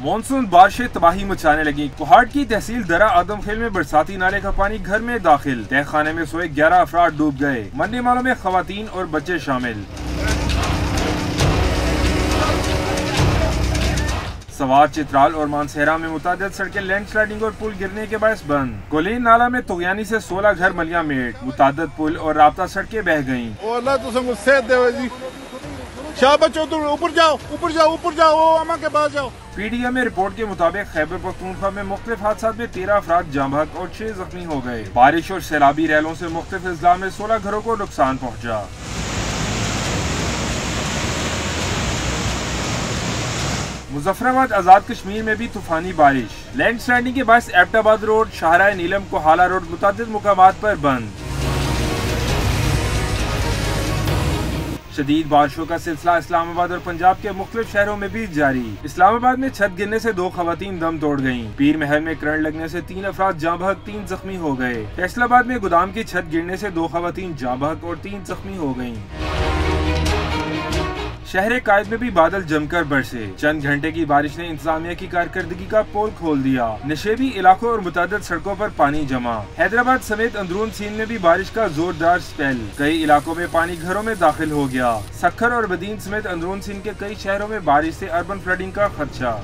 Monsoon बारिशें तबाही मचाने लगी। कोहाट की तहसील दरा आदमखेल में बरसाती नाले का पानी घर में दाखिल। तहखाने में सोए 11 अफराद डूब गए। मरने वालों में खवातीन और बच्चे शामिल। सवार, चित्राल और मानसेरा में मुतादिद सड़कें लैंडस्लाइडिंग और पुल गिरने के बायस बंद। कोलीन नाला में तुगयानी से 16 घर मलिया मेट। मुतादिद पुल और राब्ता सड़कें बह गयी। ऊपर जाओ, अम्मा के पास जाओ। PDM में रिपोर्ट के मुताबिक खैबर पख्तूनख्वा में मुख्तलिफ हादसा में 13 अफराद जाँ बहक और 6 जख्मी हो गए। बारिश और सैलाबी रैलों से मुख्तलिफ अजला में 16 घरों को नुकसान पहुँचा। मुजफ्फराबाद आजाद कश्मीर में भी तूफानी बारिश। लैंडस्लाइडिंग के बायस एबटाबाद रोड, शाहराह नीलम, कोहाला रोड मुतादिद मुकामात पर बंद। शदीद बारिशों का सिलसिला इस्लामाबाद और पंजाब के मुख्तलिफ शहरों में भी जारी। इस्लामाबाद में छत गिरने से 2 खवातीन दम तोड़ गयीं। पीर महल में करंट लगने से 3 अफराद जाँ बहक, 3 जख्मी हो गए। फैसलाबाद में गोदाम की छत गिरने से 2 खवातीन जाँ बहक और 3 जख्मी हो गयीं। शहर कायद में भी बादल जमकर बरसे। चंद घंटे की बारिश ने इंतजामिया की कारकर्दगी का पोल खोल दिया। नशेबी इलाकों और मुतादिद सड़कों पर पानी जमा। हैदराबाद समेत अंदरून सिंध में भी बारिश का जोरदार स्पेल। कई इलाकों में पानी घरों में दाखिल हो गया। सक्खर और बदीन समेत अंदरून सिंध के कई शहरों में बारिश से अर्बन फ्लडिंग का खदशा।